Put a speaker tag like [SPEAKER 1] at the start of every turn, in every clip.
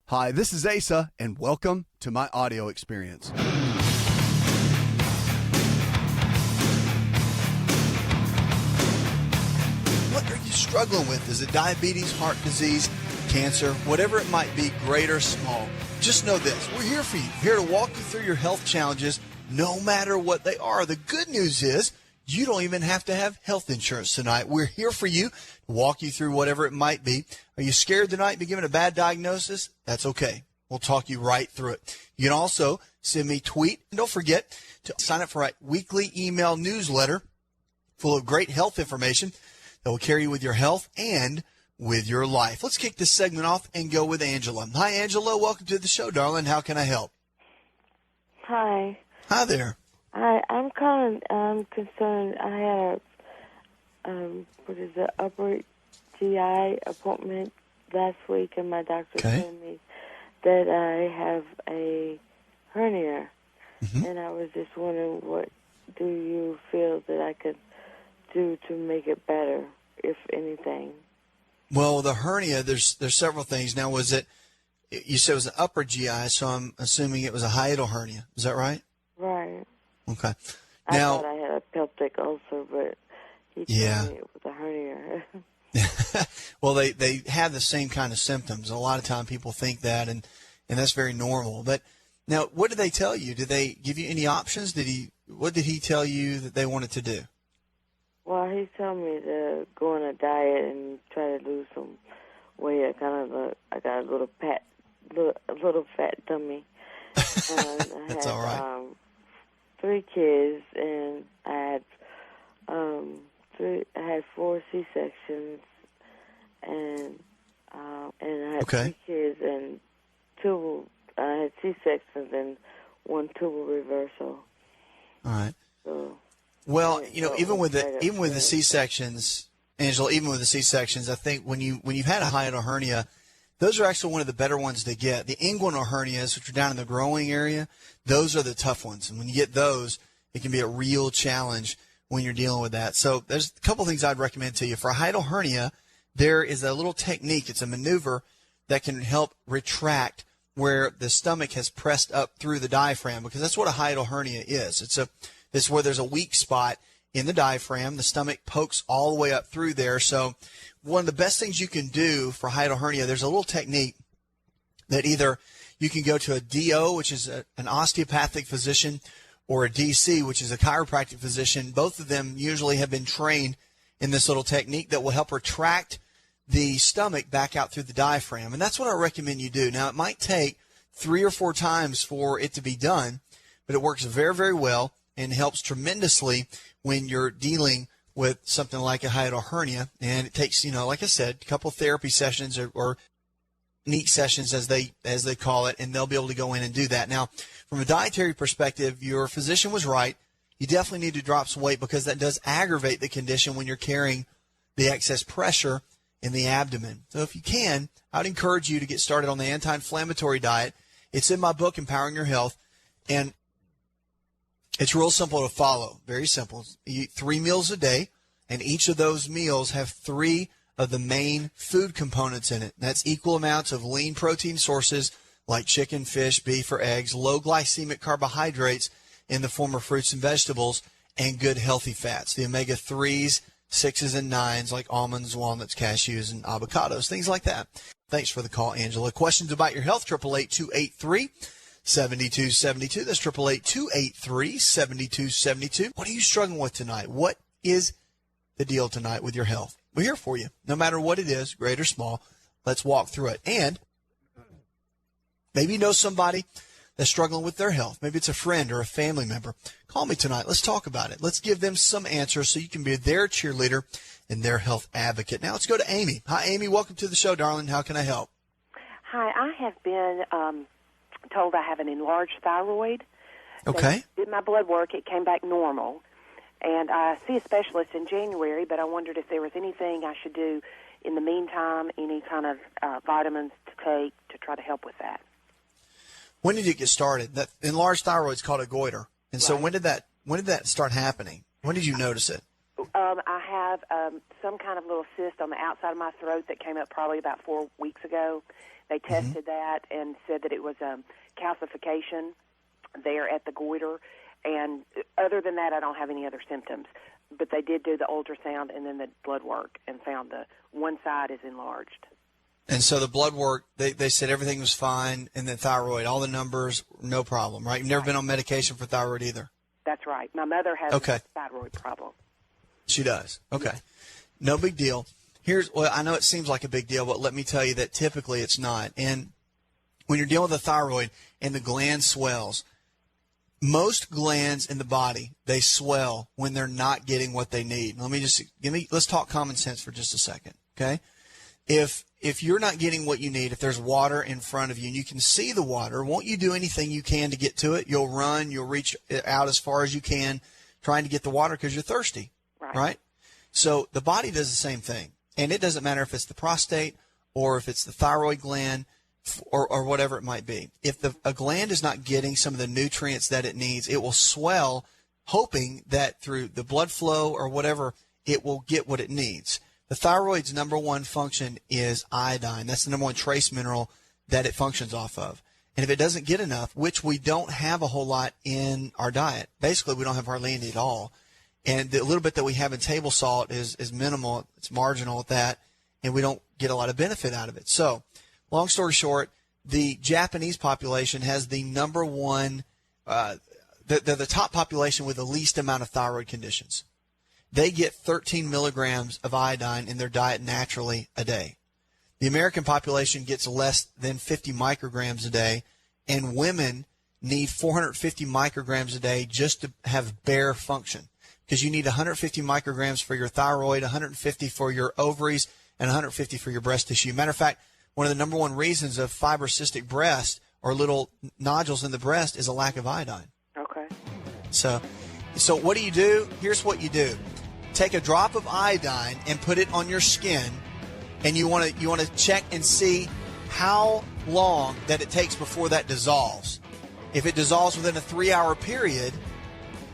[SPEAKER 1] Hi, this is Asa, and welcome to my audio experience. What are you struggling with? Is it diabetes, heart disease, cancer, whatever it might be, great or small? Just know this. We're here for you, here to walk you through your health challenges, no matter what they are. The good news is you don't even have to have health insurance tonight. We're here for you to walk you through whatever it might be. Are you scared tonight to be given a bad diagnosis? That's okay. We'll talk you right through it. You can also send me a tweet. And don't forget to sign up for our weekly email newsletter full of great health information that will carry you with your health and with your life. Let's kick this segment off and go with Angela. Hi, Angela. Welcome to the show, darling. How can I help?
[SPEAKER 2] Hi.
[SPEAKER 1] Hi there.
[SPEAKER 2] I'm calling. I'm concerned. I had a upper GI appointment last week, and my doctor told me that I have a hernia, and I was just wondering, what do you feel that I could do to make it better, if anything?
[SPEAKER 1] Well, the hernia, there's several things. Now, was it, you said it was an upper GI, so I'm assuming it was a hiatal hernia. Is that right?
[SPEAKER 2] Right.
[SPEAKER 1] Okay.
[SPEAKER 2] I
[SPEAKER 1] Now,
[SPEAKER 2] thought I had a pelvic ulcer, but he told me it was a hernia.
[SPEAKER 1] well, they have the same kind of symptoms. A lot of time people think that, and that's very normal. But now, what did they tell you? Did they give you any options? What did he tell you that they wanted to do?
[SPEAKER 2] Well, he told me to go on a diet and try to lose some weight. I got a little fat tummy.
[SPEAKER 1] That's all right.
[SPEAKER 2] 3 kids, and I had 4 C-sections, and I had 3 kids, and I had C-sections and 1 tubal reversal.
[SPEAKER 1] All right.
[SPEAKER 2] So,
[SPEAKER 1] well, even with the C-sections, Angela, even with the C-sections, I think when you've had a hiatal hernia, those are actually one of the better ones to get. The inguinal hernias, which are down in the growing area, those are the tough ones. And when you get those, it can be a real challenge when you're dealing with that. So there's a couple things I'd recommend to you. For a hiatal hernia, there is a little technique. It's a maneuver that can help retract where the stomach has pressed up through the diaphragm, because that's what a hiatal hernia is. It's where there's a weak spot in the diaphragm. The stomach pokes all the way up through there. So one of the best things you can do for hiatal hernia, there's a little technique that either you can go to a DO, which is an osteopathic physician, or a DC, which is a chiropractic physician. Both of them usually have been trained in this little technique that will help retract the stomach back out through the diaphragm. And that's what I recommend you do. Now, it might take 3 or 4 times for it to be done, but it works very, very well and helps tremendously when you're dealing with something like a hiatal hernia. And it takes, like I said, a couple therapy sessions or NEAT sessions as they call it, and they'll be able to go in and do that. Now, from a dietary perspective, your physician was right. You definitely need to drop some weight, because that does aggravate the condition when you're carrying the excess pressure in the abdomen. So if you can, I'd encourage you to get started on the anti-inflammatory diet. It's in my book, Empowering Your Health, and it's real simple to follow. Very simple. You eat 3 meals a day, and each of those meals have 3 of the main food components in it. That's equal amounts of lean protein sources like chicken, fish, beef, or eggs, low glycemic carbohydrates in the form of fruits and vegetables, and good healthy fats, the omega-3s, 6s, and 9s like almonds, walnuts, cashews, and avocados, things like that. Thanks for the call, Angela. Questions about your health, 888-283-7272. That's 888-283-7272. What are you struggling with tonight? What is the deal tonight with your health? We're here for you. No matter what it is, great or small, let's walk through it. And maybe you know somebody that's struggling with their health. Maybe it's a friend or a family member. Call me tonight. Let's talk about it. Let's give them some answers so you can be their cheerleader and their health advocate. Now let's go to Amy. Hi, Amy. Welcome to the show, darling. How can I help?
[SPEAKER 3] Hi. I have been told I have an enlarged thyroid.
[SPEAKER 1] Okay.
[SPEAKER 3] They did my blood work. It came back normal. And I see a specialist in January, but I wondered if there was anything I should do in the meantime, any kind of vitamins to take to try to help with that.
[SPEAKER 1] When did it get started? That enlarged thyroid is called a goiter. And so
[SPEAKER 3] Right.
[SPEAKER 1] when did that start happening? When did you notice it?
[SPEAKER 3] I have some kind of little cyst on the outside of my throat that came up probably about 4 weeks ago. They tested that and said that it was calcification there at the goiter. And other than that, I don't have any other symptoms. But they did do the ultrasound and then the blood work and found the one side is enlarged.
[SPEAKER 1] And so the blood work, they said everything was fine, and the thyroid, all the numbers, no problem, right? You've never been on medication for thyroid either?
[SPEAKER 3] That's right. My mother has a thyroid problem.
[SPEAKER 1] She does. Okay. No big deal. Well, I know it seems like a big deal, but let me tell you that typically it's not. And when you're dealing with a thyroid and the gland swells, most glands in the body, they swell when they're not getting what they need. Let's talk common sense for just a second, okay? If you're not getting what you need, if there's water in front of you and you can see the water, won't you do anything you can to get to it? You'll run, you'll reach out as far as you can trying to get the water because you're thirsty, right? So the body does the same thing. And it doesn't matter if it's the prostate or if it's the thyroid gland or whatever it might be. If a gland is not getting some of the nutrients that it needs, it will swell, hoping that through the blood flow or whatever, it will get what it needs. The thyroid's number one function is iodine. That's the number one trace mineral that it functions off of. And if it doesn't get enough, which we don't have a whole lot in our diet, basically we don't have hardly any at all. And the little bit that we have in table salt is minimal. It's marginal at that, and we don't get a lot of benefit out of it. So, long story short, the Japanese population has the number one, they're the top population with the least amount of thyroid conditions. They get 13 milligrams of iodine in their diet naturally a day. The American population gets less than 50 micrograms a day, and women need 450 micrograms a day just to have bare function, because you need 150 micrograms for your thyroid, 150 for your ovaries, and 150 for your breast tissue. Matter of fact, one of the number one reasons of fibrocystic breast or little nodules in the breast is a lack of iodine.
[SPEAKER 3] Okay.
[SPEAKER 1] So what do you do? Here's what you do. Take a drop of iodine and put it on your skin, and you want to check and see how long that it takes before that dissolves. If it dissolves within a 3-hour period,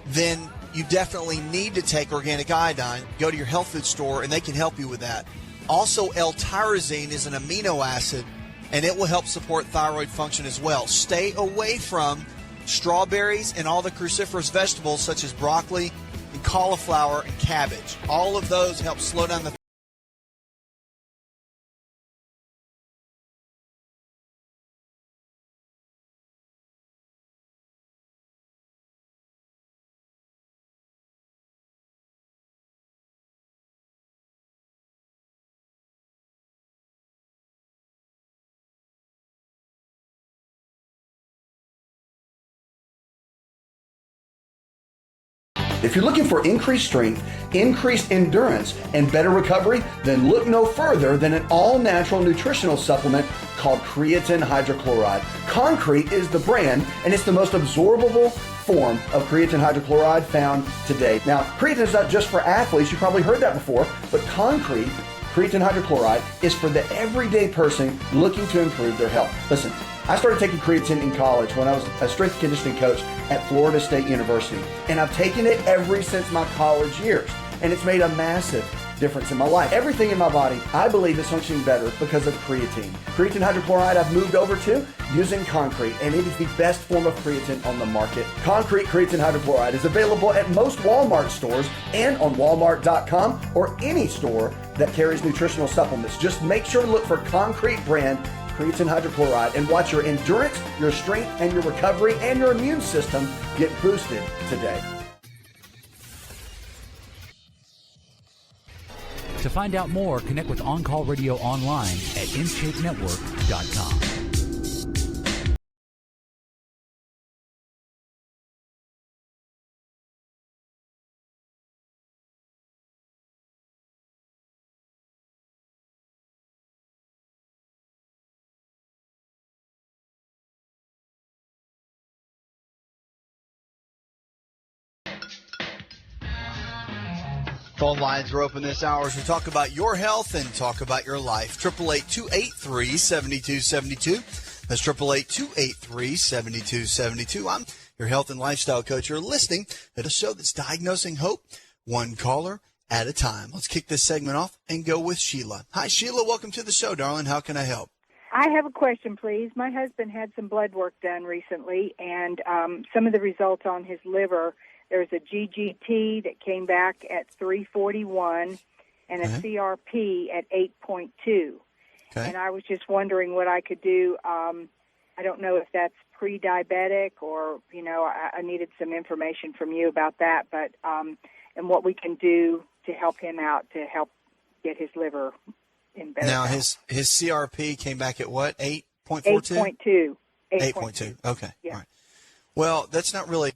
[SPEAKER 1] then you definitely need to take organic iodine. Go to your health food store, and they can help you with that. Also, L-tyrosine is an amino acid, and it will help support thyroid function as well. Stay away from strawberries and all the cruciferous vegetables such as broccoli and cauliflower and cabbage. All of those help slow down the
[SPEAKER 4] If you're looking for increased strength, increased endurance, and better recovery, then look no further than an all-natural nutritional supplement called Creatine hydrochloride. Concrete is the brand, and it's the most absorbable form of creatine hydrochloride found today. Now, creatine is not just for athletes. You probably heard that before, but creatine hydrochloride is for the everyday person looking to improve their health. Listen, I started taking creatine in college when I was a strength and conditioning coach at Florida State University, and I've taken it ever since my college years, and it's made a massive difference in my life. Everything in my body, I believe, is functioning better because of creatine. Creatine hydrochloride I've moved over to using Concrete, and it is the best form of creatine on the market. Concrete Creatine hydrochloride is available at most Walmart stores and on Walmart.com or any store that carries nutritional supplements. Just make sure to look for Concrete brand Creatine hydrochloride and watch your endurance, your strength, and your recovery and your immune system get boosted today.
[SPEAKER 5] To find out more, connect with On Call Radio online at InShapeNetwork.com.
[SPEAKER 1] Phone lines are open this hour as we talk about your health and talk about your life. 888-283-7272. That's 888-283-7272. I'm your health and lifestyle coach. You're listening to a show that's diagnosing hope, one caller at a time. Let's kick this segment off and go with Sheila. Hi, Sheila. Welcome to the show, darling. How can I help?
[SPEAKER 6] I have a question, please. My husband had some blood work done recently, and some of the results on his liver, there's a GGT that came back at 341 and a CRP at 8.2. Okay. And I was just wondering what I could do. I don't know if that's pre-diabetic or, I needed some information from you about that, but and what we can do to help him out to help get his liver in better
[SPEAKER 1] Now,
[SPEAKER 6] health.
[SPEAKER 1] his CRP came back at what, 8.42?
[SPEAKER 6] 8.2.
[SPEAKER 1] 8.2. Okay.
[SPEAKER 6] Yeah.
[SPEAKER 1] All right. Well, that's not really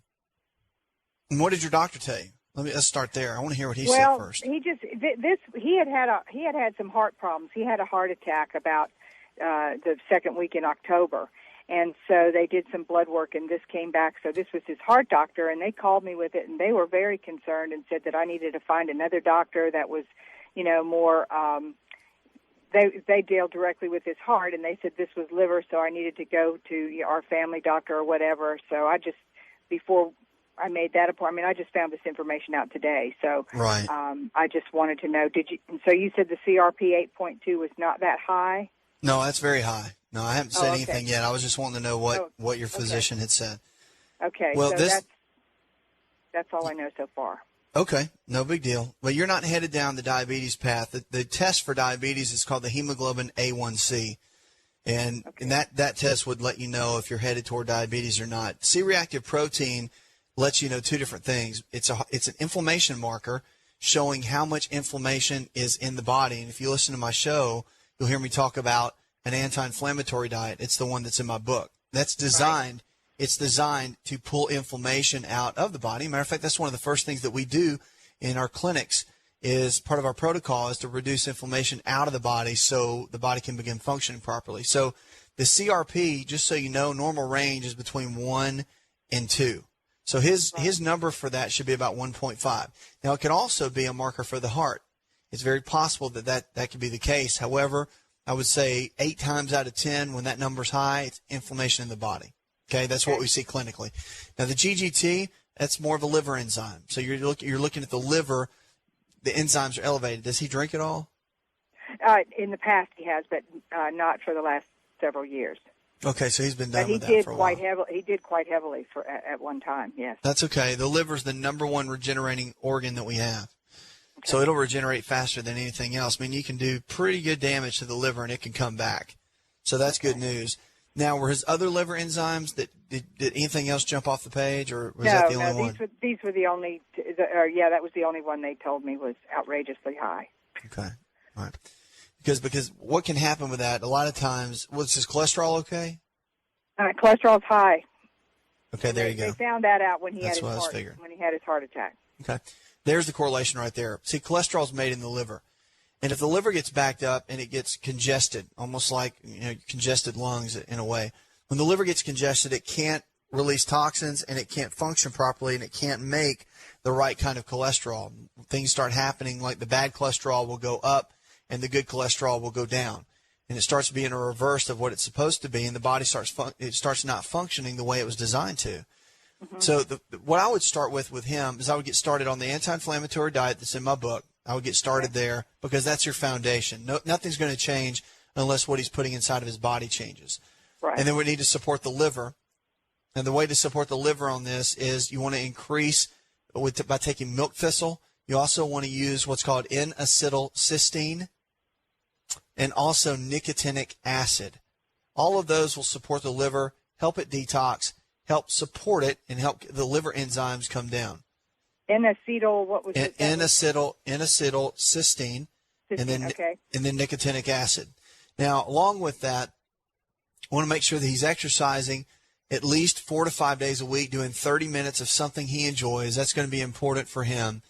[SPEAKER 1] – what did your doctor tell you? Let's start there. I want to hear what he said first.
[SPEAKER 6] He just he had some heart problems. He had a heart attack about the second week in October. And so they did some blood work, and this came back. So this was his heart doctor, and they called me with it, and they were very concerned and said that I needed to find another doctor that was, more they deal directly with his heart, and they said this was liver, so I needed to go to our family doctor or whatever. So before I made that appointment, I just found this information out today. So
[SPEAKER 1] right.
[SPEAKER 6] I just wanted to know, so you said the CRP 8.2 was not that high?
[SPEAKER 1] No, that's very high. No, I haven't said anything yet. I was just wanting to know what your physician had said.
[SPEAKER 6] Okay.
[SPEAKER 1] Well,
[SPEAKER 6] so that's all I know so far.
[SPEAKER 1] Okay, no big deal. But you're not headed down the diabetes path. The test for diabetes is called the hemoglobin A1C. And that test would let you know if you're headed toward diabetes or not. C-reactive protein lets you know two different things. It's an inflammation marker showing how much inflammation is in the body. And if you listen to my show, you'll hear me talk about an anti-inflammatory diet. It's the one that's in my book. That's designed. Right. It's designed to pull inflammation out of the body. Matter of fact, that's one of the first things that we do in our clinics. Is part of our protocol is to reduce inflammation out of the body so the body can begin functioning properly. So the CRP, just so you know, normal range is between 1 and 2. So his number for that should be about 1.5. Now, it can also be a marker for the heart. It's very possible that could be the case. However, I would say 8 times out of 10, when that number's high, it's inflammation in the body. Okay, that's what we see clinically. Now, the GGT, that's more of a liver enzyme. So you're looking at the liver. The enzymes are elevated. Does he drink at all?
[SPEAKER 6] In the past, he has, but not for the last several years.
[SPEAKER 1] Okay, so he's been done with that for a while.
[SPEAKER 6] He did quite heavily at one time. Yes.
[SPEAKER 1] That's okay. The liver's the number one regenerating organ that we have. Okay. So it'll regenerate faster than anything else. I mean, you can do pretty good damage to the liver, and it can come back. So that's good news. Now, were his other liver enzymes, did anything else jump off the page, or was that the only one?
[SPEAKER 6] These were the only, that was the only one they told me was outrageously high.
[SPEAKER 1] Okay. All right. Because what can happen with that, a lot of times, was his cholesterol okay?
[SPEAKER 6] Cholesterol's high.
[SPEAKER 1] Okay, there you go.
[SPEAKER 6] They found that out when he had his heart attack.
[SPEAKER 1] Okay. There's the correlation right there. See, cholesterol is made in the liver. And if the liver gets backed up and it gets congested, almost like congested lungs in a way, when the liver gets congested, it can't release toxins and it can't function properly and it can't make the right kind of cholesterol. Things start happening like the bad cholesterol will go up and the good cholesterol will go down. And it starts being a reverse of what it's supposed to be, and the body starts not functioning the way it was designed to. Mm-hmm. So what I would start with him is I would get started on the anti-inflammatory diet that's in my book. I would get started there because that's your foundation. Nothing's going to change unless what he's putting inside of his body changes. Right. And then we need to support the liver. And the way to support the liver on this is you want to increase by taking milk thistle. You also want to use what's called N-acetylcysteine and also nicotinic acid. All of those will support the liver, help it detox, help support it, and help the liver enzymes come down.
[SPEAKER 6] N-acetyl, what was it?
[SPEAKER 1] N-acetylcysteine, and then nicotinic acid. Now, along with that, I want to make sure that he's exercising at least 4 to 5 days a week, doing 30 minutes of something he enjoys. That's going to be important for him.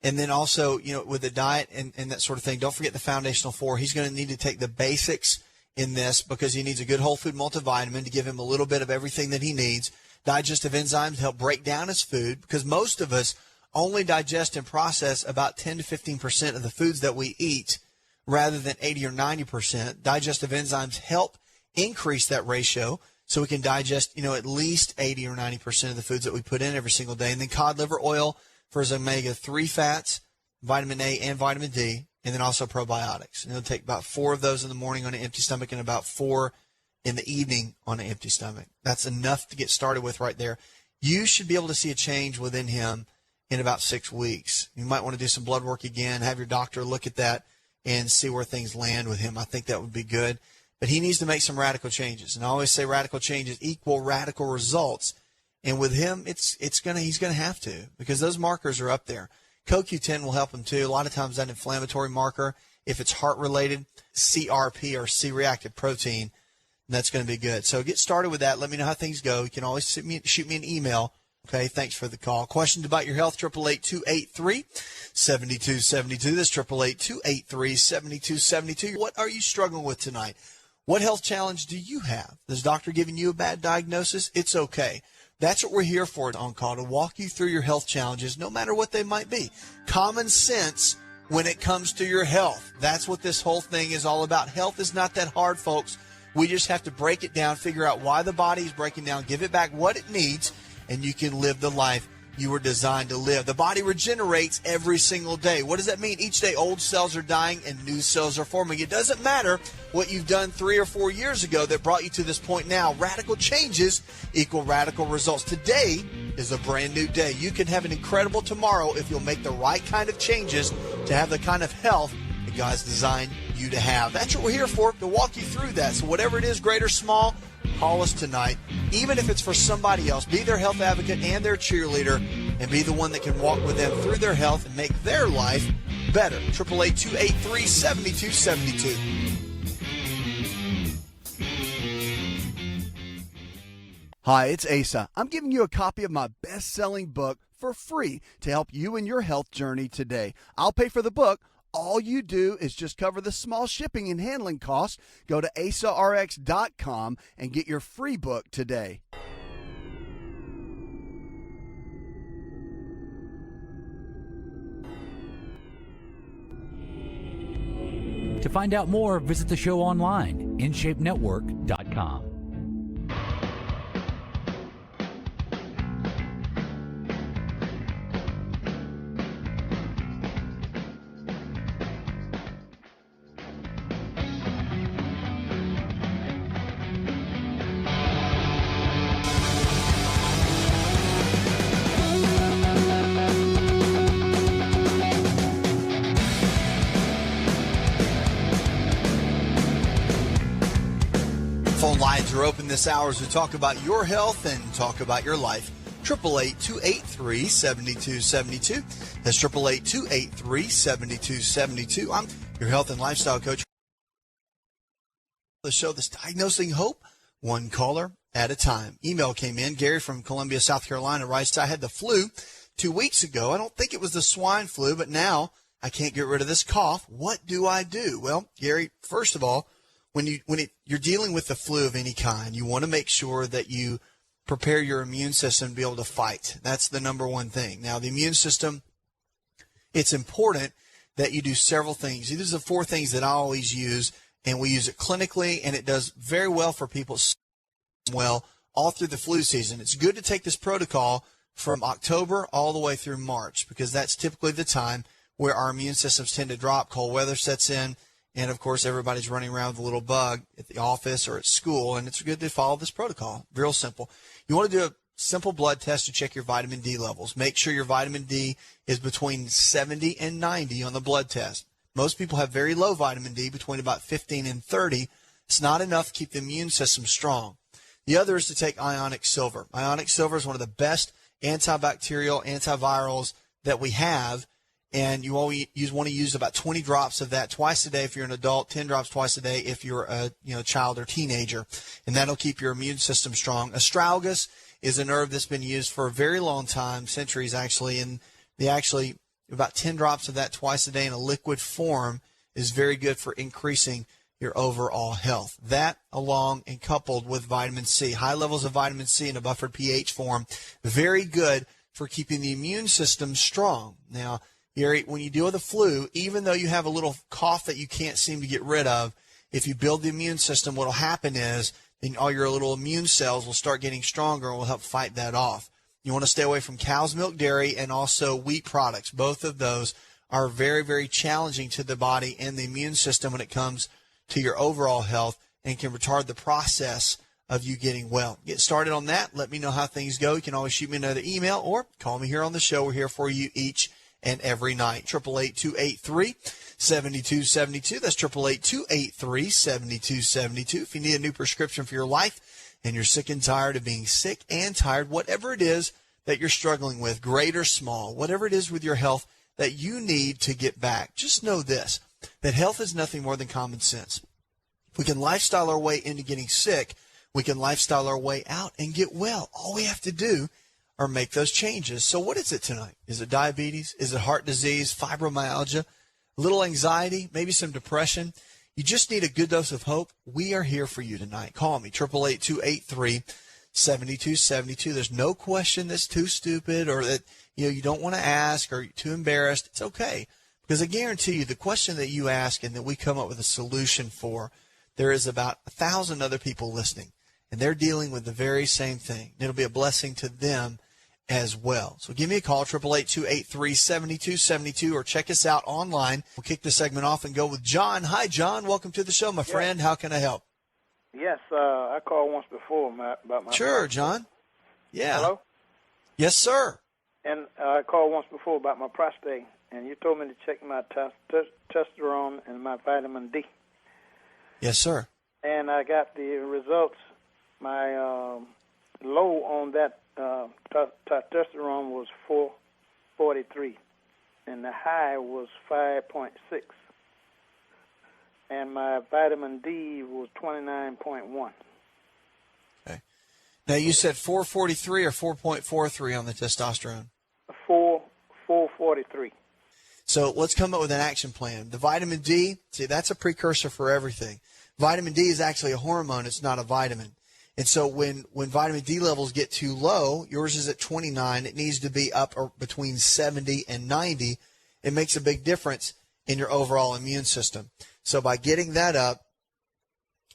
[SPEAKER 1] And then also, with the diet and that sort of thing, don't forget the foundational 4. He's going to need to take the basics in this because he needs a good whole food multivitamin to give him a little bit of everything that he needs. Digestive enzymes help break down his food because most of us only digest and process about 10 to 15% of the foods that we eat rather than 80 or 90%. Digestive enzymes help increase that ratio so we can digest, at least 80 or 90% of the foods that we put in every single day. And then cod liver oil for his omega-3 fats, vitamin A and vitamin D, and then also probiotics. And he'll take about 4 of those in the morning on an empty stomach and about 4 in the evening on an empty stomach. That's enough to get started with right there. You should be able to see a change within him in about 6 weeks. You might want to do some blood work again, have your doctor look at that and see where things land with him. I think that would be good. But he needs to make some radical changes. And I always say radical changes equal radical results. And with him, he's going to have to, because those markers are up there. CoQ10 will help him too. A lot of times that inflammatory marker, if it's heart-related, CRP or C-reactive protein, that's going to be good. So get started with that. Let me know how things go. You can always shoot me an email. Okay, thanks for the call. Questions about your health, 888-283-7272. That's 888-283-7272. What are you struggling with tonight? What health challenge do you have? Is doctor giving you a bad diagnosis? It's okay. That's what we're here for at On Call, to walk you through your health challenges, no matter what they might be. Common sense when it comes to your health. That's what this whole thing is all about. Health is not that hard, folks. We just have to break it down, figure out why the body is breaking down, give it back what it needs, and you can live the life you were designed to live. The body regenerates every single day. What does that mean? Each day old cells are dying and new cells are forming. It doesn't matter what you've done 3 or 4 years ago that brought you to this point now. Radical changes equal radical results. Today is a brand new day. You can have an incredible tomorrow if you'll make the right kind of changes to have the kind of health that God's designed you to have. That's what we're here for, to walk you through that. So whatever it is, great or small, call us tonight. Even if it's for somebody else, be their health advocate and their cheerleader, and be the one that can walk with them through their health and make their life better. 888-283-7272.
[SPEAKER 4] Hi, it's Asa. I'm giving you a copy of my best-selling book for free to help you in your health journey today. I'll pay for the book. All you do is just cover the small shipping and handling costs. Go to asarx.com and get your free book today.
[SPEAKER 5] To find out more, visit the show online, InShapeNetwork.com.
[SPEAKER 1] Phone lines are open this hour as we talk about your health and talk about your life. 888-283-7272. That's 888-283-7272. I'm your health and lifestyle coach. The show that's diagnosing hope, one caller at a time. Email came in. Gary from Columbia, South Carolina writes, I had the flu 2 weeks ago. I don't think it was the swine flu, but now I can't get rid of this cough. What do I do? Well, Gary, first of all, when you're dealing with the flu of any kind, you want to make sure that you prepare your immune system to be able to fight. That's the number one thing. Now, the immune system, it's important that you do several things. These are the 4 things that I always use, and we use it clinically, and it does very well for people well all through the flu season. It's good to take this protocol from October all the way through March, because that's typically the time where our immune systems tend to drop, cold weather sets in, and, of course, everybody's running around with a little bug at the office or at school, and it's good to follow this protocol. Real simple. You want to do a simple blood test to check your vitamin D levels. Make sure your vitamin D is between 70 and 90 on the blood test. Most people have very low vitamin D, between about 15 and 30. It's not enough to keep the immune system strong. The other is to take ionic silver. Ionic silver is one of the best antibacterial, antivirals that we have. And you want to use about 20 drops of that twice a day if you're an adult, 10 drops twice a day if you're a child or teenager, and that'll keep your immune system strong. Astragalus is an herb that's been used for a very long time, centuries actually, and about 10 drops of that twice a day in a liquid form is very good for increasing your overall health. That, along and coupled with vitamin C, high levels of vitamin C in a buffered pH form, very good for keeping the immune system strong. Now, Gary, when you deal with the flu, even though you have a little cough that you can't seem to get rid of, if you build the immune system, what will happen is then all your little immune cells will start getting stronger and will help fight that off. You want to stay away from cow's milk, dairy, and also wheat products. Both of those are very, very challenging to the body and the immune system when it comes to your overall health and can retard the process of you getting well. Get started on that. Let me know how things go. You can always shoot me another email or call me here on the show. We're here for you each and every night. 888-283-7272. That's 888-283-7272. If you need a new prescription for your life and you're sick and tired of being sick and tired, whatever it is that you're struggling with, great or small, whatever it is with your health that you need to get back, just know this, that health is nothing more than common sense. We can lifestyle our way into getting sick. We can lifestyle our way out and get well. All we have to do are make those changes. So what is it tonight? Is it diabetes? Is it heart disease, fibromyalgia, a little anxiety, maybe some depression? You just need a good dose of hope. We are here for you tonight. Call me, 888-283-7272. There's no question that's too stupid or that you don't want to ask or you're too embarrassed. It's okay. Because I guarantee you the question that you ask and that we come up with a solution for, there is about 1,000 other people listening. And they're dealing with the very same thing. It'll be a blessing to them as well. So give me a call, 888-283-7272, or check us out online. We'll kick this segment off and go with John. Hi, John. Welcome to the show, my friend. How can I help?
[SPEAKER 7] Yes, I called once before about my
[SPEAKER 1] Sure,
[SPEAKER 7] prostate.
[SPEAKER 1] John. Yeah.
[SPEAKER 7] Hello?
[SPEAKER 1] Yes, sir.
[SPEAKER 7] And I called once before about my prostate, and you told me to check my testosterone and my vitamin D.
[SPEAKER 1] Yes, sir.
[SPEAKER 7] And I got the results. My low on that testosterone was 443, and the high was 5.6. And my vitamin D was 29.1.
[SPEAKER 1] Okay. Now, you said 443 or 4.43 on the testosterone?
[SPEAKER 7] 443.
[SPEAKER 1] So let's come up with an action plan. The vitamin D, see, that's a precursor for everything. Vitamin D is actually a hormone. It's not a vitamin. And so when vitamin D levels get too low, yours is at 29, it needs to be up between 70 and 90. It makes a big difference in your overall immune system. So by getting that up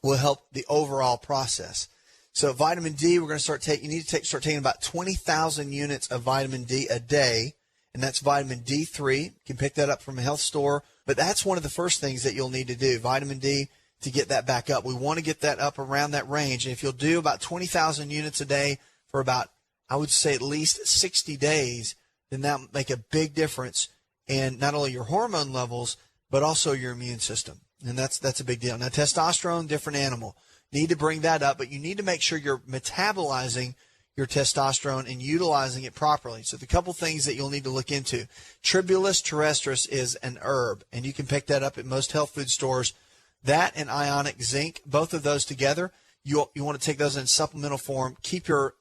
[SPEAKER 1] will help the overall process. So vitamin D, we're going to start start taking about 20,000 units of vitamin D a day, and that's vitamin D3. You can pick that up from a health store, but that's one of the first things that you'll need to do, vitamin D, to get that back up. We want to get that up around that range. And if you'll do about 20,000 units a day for about, I would say at least 60 days, then that will make a big difference in not only your hormone levels, but also your immune system. And that's a big deal. Now, testosterone, different animal. Need to bring that up, but you need to make sure you're metabolizing your testosterone and utilizing it properly. So the couple things that you'll need to look into. Tribulus terrestris is an herb, and you can pick that up at most health food stores. That and ionic zinc, both of those together, you want to take those in supplemental form. Keep your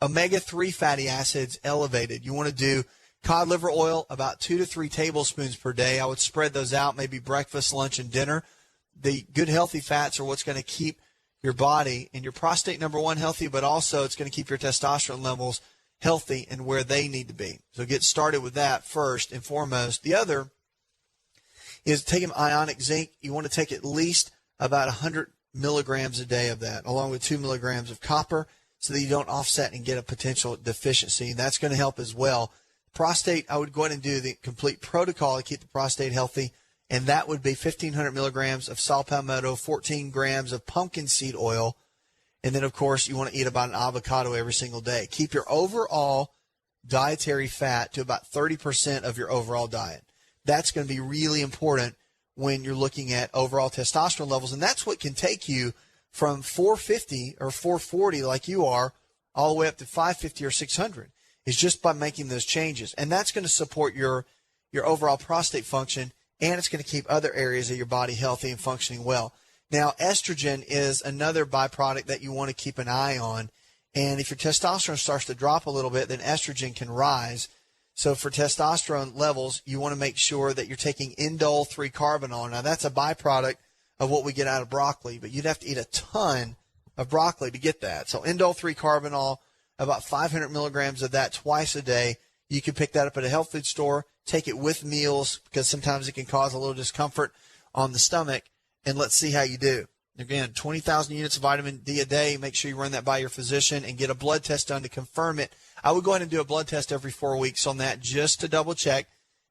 [SPEAKER 1] omega-3 fatty acids elevated. You want to do cod liver oil about 2 to 3 tablespoons per day. I would spread those out, maybe breakfast, lunch, and dinner. The good healthy fats are what's going to keep your body and your prostate, number one, healthy, but also it's going to keep your testosterone levels healthy and where they need to be. So get started with that first and foremost. The other is taking ionic zinc. You want to take at least about 100 milligrams a day of that, along with 2 milligrams of copper, so that you don't offset and get a potential deficiency. And that's going to help as well. Prostate, I would go ahead and do the complete protocol to keep the prostate healthy, and that would be 1,500 milligrams of saw palmetto, 14 grams of pumpkin seed oil, and then, of course, you want to eat about an avocado every single day. Keep your overall dietary fat to about 30% of your overall diet. That's going to be really important when you're looking at overall testosterone levels, and that's what can take you from 450 or 440 like you are all the way up to 550 or 600 is just by making those changes. And that's going to support your overall prostate function, and it's going to keep other areas of your body healthy and functioning well. Now, estrogen is another byproduct that you want to keep an eye on, and if your testosterone starts to drop a little bit, then estrogen can rise. So for testosterone levels, you want to make sure that you're taking indole 3-carbinol. Now, that's a byproduct of what we get out of broccoli, but you'd have to eat a ton of broccoli to get that. So indole 3-carbinol, about 500 milligrams of that twice a day. You can pick that up at a health food store, take it with meals because sometimes it can cause a little discomfort on the stomach, and let's see how you do. Again, 20,000 units of vitamin D a day. Make sure you run that by your physician and get a blood test done to confirm it. I would go ahead and do a blood test every 4 weeks on that just to double check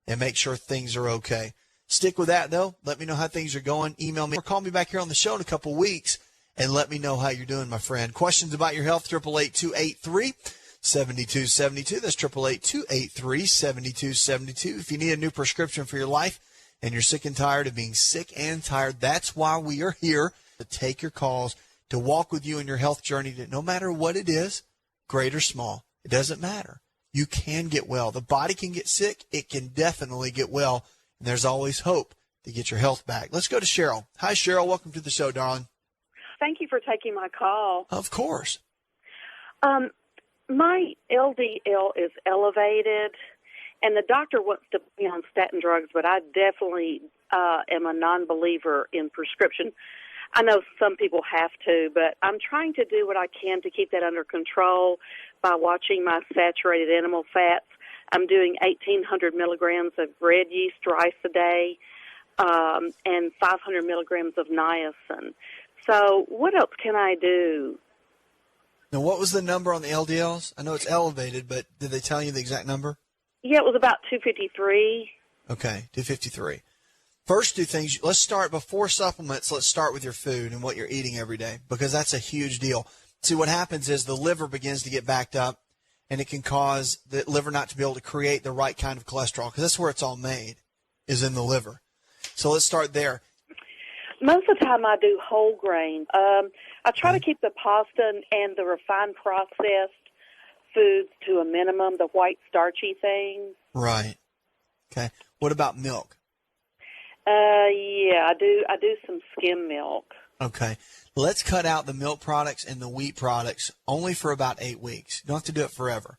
[SPEAKER 1] and make sure things are okay. Stick with that, though. Let me know how things are going. Email me or call me back here on the show in a couple weeks and let me know how you're doing, my friend. Questions about your health, 888-283-7272. That's 888-283-7272. If you need a new prescription for your life and you're sick and tired of being sick and tired, that's why we are here, to take your calls, to walk with you in your health journey, that no matter what it is, great or small, it doesn't matter. You can get well. The body can get sick. It can definitely get well. And there's always hope to get your health back. Let's go to Cheryl. Hi, Cheryl. Welcome to the show, darling.
[SPEAKER 8] Thank you for taking my call.
[SPEAKER 1] Of course.
[SPEAKER 8] My LDL is elevated, and the doctor wants to put me on statin drugs, but I definitely am a non-believer in prescription. I know some people have to, but I'm trying to do what I can to keep that under control by watching my saturated animal fats. I'm doing 1,800 milligrams of red yeast rice a day and 500 milligrams of niacin. So what else can I do?
[SPEAKER 1] Now, what was the number on the LDLs? I know it's elevated, but did they tell you the exact number?
[SPEAKER 8] Yeah, it was about 253.
[SPEAKER 1] Okay, 253. First two things, let's start before supplements. Let's start with your food and what you're eating every day, because that's a huge deal. See, what happens is the liver begins to get backed up, and it can cause the liver not to be able to create the right kind of cholesterol, because that's where it's all made, is in the liver. So let's start there.
[SPEAKER 8] Most of the time I do whole grain. I try to keep the pasta and the refined processed foods to a minimum, the white starchy things.
[SPEAKER 1] Right. Okay. What about milk?
[SPEAKER 8] Yeah, I do some skim milk.
[SPEAKER 1] Okay. Let's cut out the milk products and the wheat products only for about 8 weeks. You don't have to do it forever,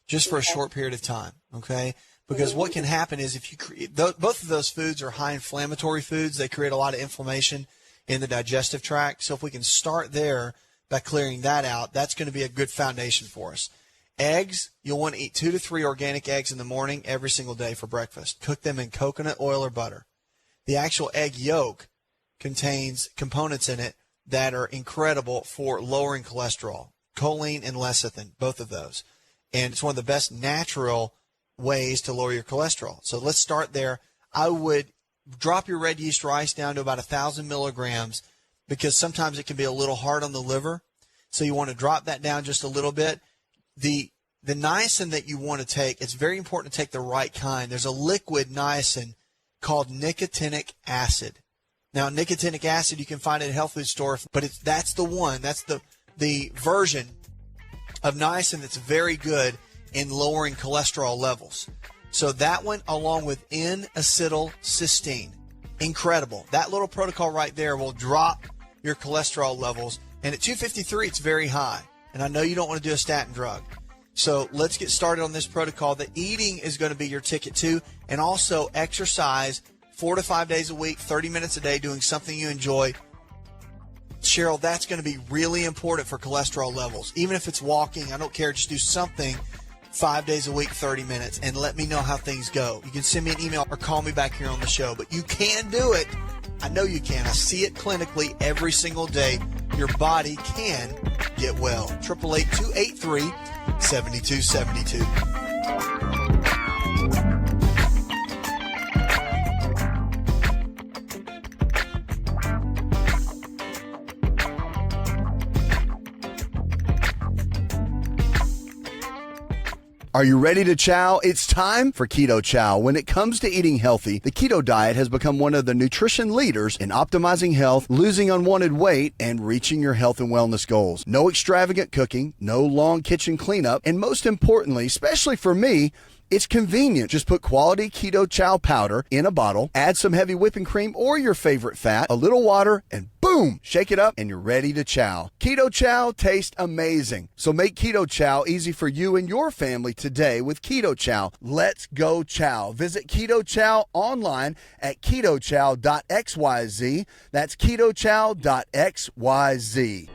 [SPEAKER 1] just for a short period of time, okay? Because what can happen is if you create, both of those foods are high inflammatory foods. They create a lot of inflammation in the digestive tract. So if we can start there by clearing that out, that's going to be a good foundation for us. Eggs, you'll want to eat 2 to 3 organic eggs in the morning every single day for breakfast. Cook them in coconut oil or butter. The actual egg yolk contains components in it that are incredible for lowering cholesterol, choline and lecithin, both of those. And it's one of the best natural ways to lower your cholesterol. So let's start there. I would drop your red yeast rice down to about 1,000 milligrams, because sometimes it can be a little hard on the liver. So you want to drop that down just a little bit. The niacin that you want to take, it's very important to take the right kind. There's a liquid niacin called nicotinic acid. Now, nicotinic acid you can find at a health food store, but that's the one. That's the version of niacin that's very good in lowering cholesterol levels. So that one, along with N-acetylcysteine, incredible. That little protocol right there will drop your cholesterol levels. And at 253, it's very high. And I know you don't want to do a statin drug. So let's get started on this protocol. The eating is going to be your ticket too. And also exercise 4 to 5 days a week, 30 minutes a day, doing something you enjoy. Cheryl, that's going to be really important for cholesterol levels. Even if it's walking, I don't care. Just do something 5 days a week, 30 minutes, and let me know how things go. You can send me an email or call me back here on the show, but you can do it. I know you can. I see it clinically every single day. Your body can get well. 888-283-7272.
[SPEAKER 4] Are you ready to chow? It's time for Keto Chow. When it comes to eating healthy, the keto diet has become one of the nutrition leaders in optimizing health, losing unwanted weight, and reaching your health and wellness goals. No extravagant cooking, no long kitchen cleanup, and most importantly, especially for me, it's convenient. Just put quality Keto Chow powder in a bottle, add some heavy whipping cream or your favorite fat, a little water, and boom, shake it up and you're ready to chow. Keto Chow tastes amazing. So make Keto Chow easy for you and your family today with Keto Chow. Let's go chow. Visit Keto Chow online at ketochow.xyz. That's ketochow.xyz.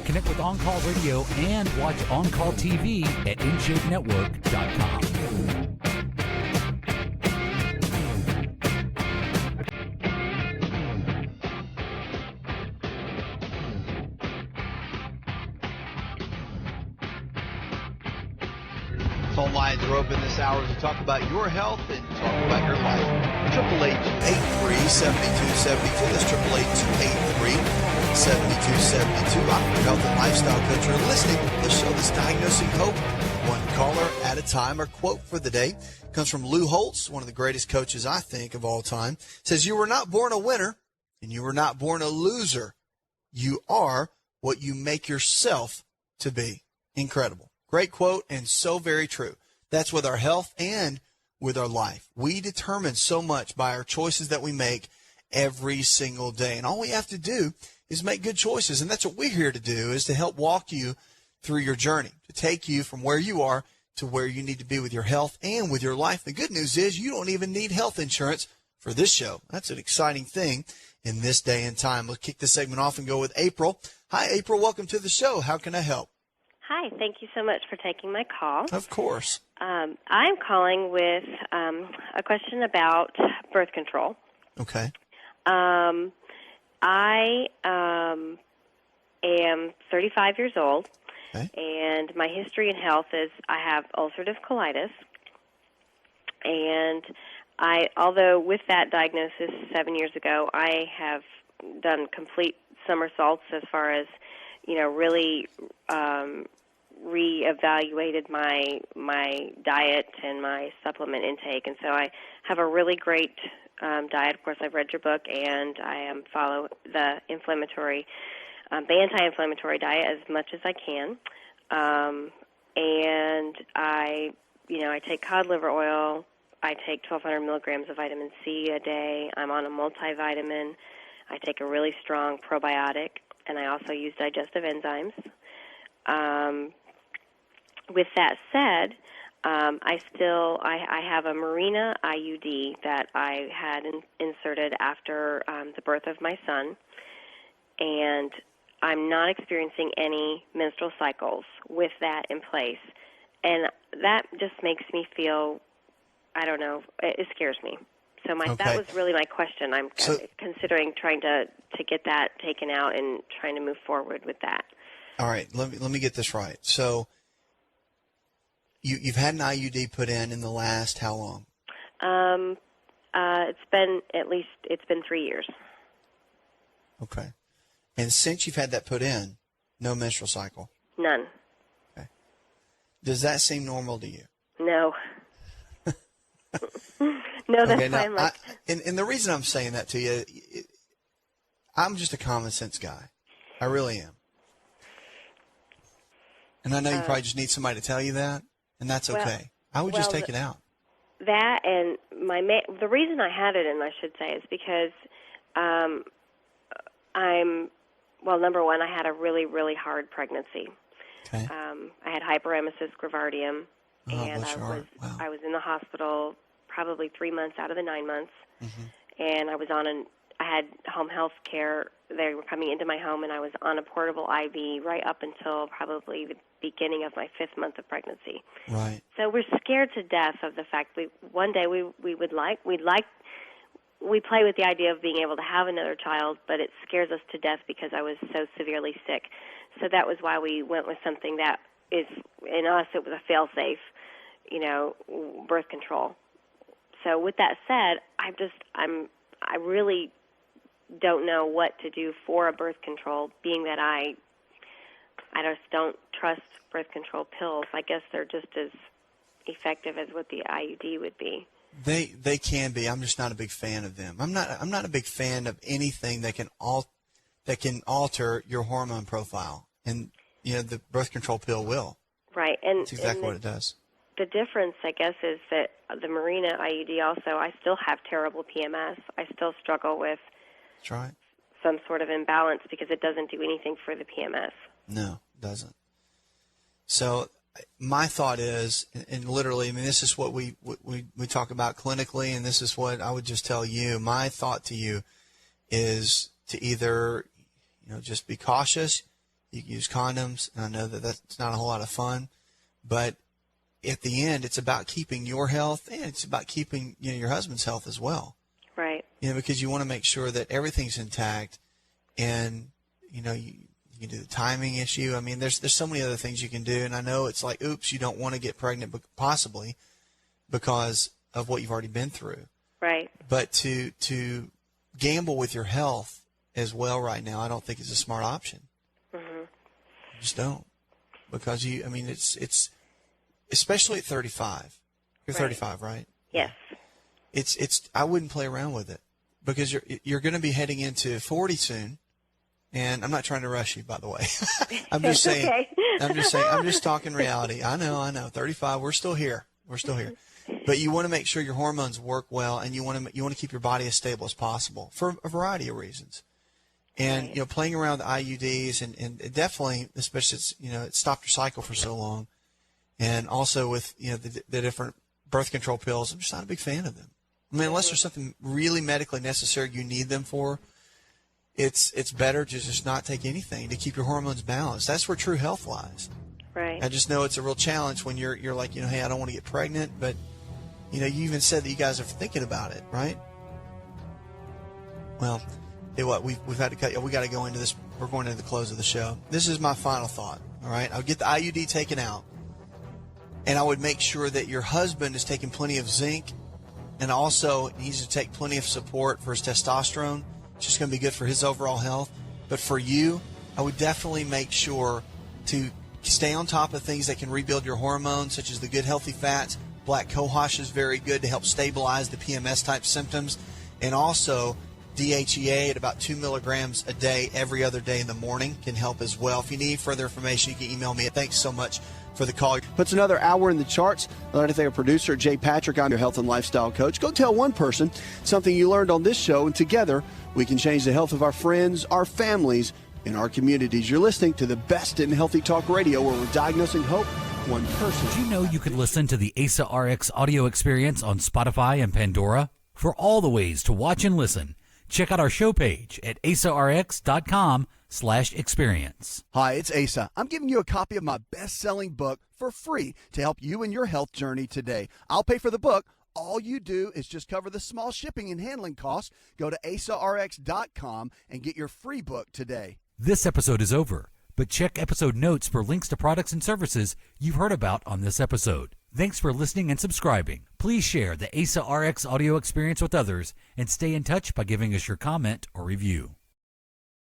[SPEAKER 5] Connect with On Call Radio and watch On Call TV at InShapeNetwork.com.
[SPEAKER 1] phone lines are open this hour to talk about your health and talk about your life. 888-283-7272. That's 888-283-7272. I'm your health and lifestyle coach. You're listening to the show that's diagnosing hope, one caller at a time. Our quote for the day comes from Lou Holtz, one of the greatest coaches, I think, of all time. It says, "You were not born a winner, and you were not born a loser. You are what you make yourself to be." Incredible. Great quote, and so very true. That's with our health and with our life. We determine so much by our choices that we make every single day. And all we have to do is make good choices. And that's what we're here to do, is to help walk you through your journey, to take you from where you are to where you need to be with your health and with your life. The good news is you don't even need health insurance for this show. That's an exciting thing in this day and time. We'll kick this segment off and go with April. Hi, April. Welcome to the show. How can I help?
[SPEAKER 9] Hi. Thank you so much for taking my call.
[SPEAKER 1] Of course.
[SPEAKER 9] I'm calling with a question about birth control.
[SPEAKER 1] Okay.
[SPEAKER 9] I am 35 years old,
[SPEAKER 1] okay,
[SPEAKER 9] and my history in health is I have ulcerative colitis, and although with that diagnosis 7 years ago, I have done complete somersaults as far as, really reevaluated my diet and my supplement intake, and so I have a really great diet. Of course, I've read your book, and I follow the anti-inflammatory diet as much as I can, and I take cod liver oil. I take 1,200 milligrams of vitamin C a day. I'm on a multivitamin. I take a really strong probiotic, and I also use digestive enzymes. With that said, I have a Mirena IUD that I had inserted after the birth of my son, and I'm not experiencing any menstrual cycles with that in place, and that just makes me feel, I don't know, it scares me. So that was really my question. I'm considering trying to get that taken out and trying to move forward with that.
[SPEAKER 1] All right, let me get this right. So you've had an IUD put in the last how long?
[SPEAKER 9] It's been 3 years.
[SPEAKER 1] Okay. And since you've had that put in, no menstrual cycle?
[SPEAKER 9] None.
[SPEAKER 1] Okay. Does that seem normal to you?
[SPEAKER 9] No. No, that's fine.
[SPEAKER 1] And the reason I'm saying that to you, I'm just a common sense guy. I really am. And I know you probably just need somebody to tell you that, and that's okay. I would just take it out.
[SPEAKER 9] That and the reason I had it in, I should say, is because number one, I had a really, really hard pregnancy.
[SPEAKER 1] Okay.
[SPEAKER 9] I had hyperemesis gravidarum, and I was in the hospital probably 3 months out of the 9 months, and I had home health care. They were coming into my home, and I was on a portable IV right up until probably the beginning of my 5th month of pregnancy.
[SPEAKER 1] Right.
[SPEAKER 9] So we're scared to death of the fact that one day we play with the idea of being able to have another child, but it scares us to death because I was so severely sick. So that was why we went with something that is, in us, it was a fail-safe, birth control. So with that said, I really don't know what to do for a birth control, being that I just don't trust birth control pills. I guess they're just as effective as what the IUD would be.
[SPEAKER 1] They can be. I'm just not a big fan of them. I'm not a big fan of anything that can alter your hormone profile, and the birth control pill will.
[SPEAKER 9] Right, and
[SPEAKER 1] that's exactly what it does.
[SPEAKER 9] The difference, I guess, is that the Mirena IUD also, I still have terrible PMS. I still struggle with
[SPEAKER 1] That's right.
[SPEAKER 9] some sort of imbalance because it doesn't do anything for the PMS.
[SPEAKER 1] No, it doesn't. So my thought is, and literally, this is what we talk about clinically, and this is what I would just tell you. My thought to you is to either, just be cautious. You can use condoms, and I know that that's not a whole lot of fun, but at the end, it's about keeping your health, and it's about keeping your husband's health as well.
[SPEAKER 9] Right.
[SPEAKER 1] Because you want to make sure that everything's intact, and you You can do the timing issue. I mean, there's so many other things you can do. And I know it's like, oops, you don't want to get pregnant, possibly because of what you've already been through.
[SPEAKER 9] Right.
[SPEAKER 1] But to gamble with your health as well right now, I don't think is a smart option.
[SPEAKER 9] Mm-hmm.
[SPEAKER 1] You just don't, because it's especially at 35. You're 35, right?
[SPEAKER 9] Yes.
[SPEAKER 1] It's I wouldn't play around with it, because you're going to be heading into 40 soon, and I'm not trying to rush you, by the way. I'm just saying.
[SPEAKER 9] Okay.
[SPEAKER 1] I'm just talking reality. I know. 35. We're still here. But you want to make sure your hormones work well, and you want to keep your body as stable as possible for a variety of reasons. And playing around with IUDs and definitely, especially it stopped your cycle for so long, and also with the different birth control pills, I'm just not a big fan of them. I mean, unless there's something really medically necessary you need them for, it's better to just not take anything to keep your hormones balanced. That's where true health lies.
[SPEAKER 9] Right.
[SPEAKER 1] I just know it's a real challenge when you're like, hey, I don't want to get pregnant, but you even said that you guys are thinking about it, right? Well, we've had to cut. We got to go into this. We're going into the close of the show. This is my final thought. All right, I'll get the IUD taken out, and I would make sure that your husband is taking plenty of zinc, and also needs to take plenty of support for his testosterone. It's just going to be good for his overall health. But for you, I would definitely make sure to stay on top of things that can rebuild your hormones, such as the good healthy fats. Black cohosh is very good to help stabilize the PMS type symptoms, and also DHEA at about 2 milligrams a day every other day in the morning can help as well. If you need further information, you can email me. Thanks so much for the call.
[SPEAKER 4] Puts another hour in the charts. I'd like to thank our producer, Jay Patrick. I'm your health and lifestyle coach. Go tell one person something you learned on this show, and together we can change the health of our friends, our families, and our communities. You're listening to the best in healthy talk radio, where we're diagnosing hope one person.
[SPEAKER 5] Did you know you could listen to the ASA RX audio experience on Spotify and Pandora? For all the ways to watch and listen, check out our show page at asarx.com/experience.
[SPEAKER 4] Hi, it's Asa. I'm giving you a copy of my best-selling book for free to help you in your health journey today. I'll pay for the book. All you do is just cover the small shipping and handling costs. Go to asarx.com and get your free book today.
[SPEAKER 5] This episode is over, but check episode notes for links to products and services you've heard about on this episode. Thanks for listening and subscribing. Please share the ASA RX audio experience with others, and stay in touch by giving us your comment or review.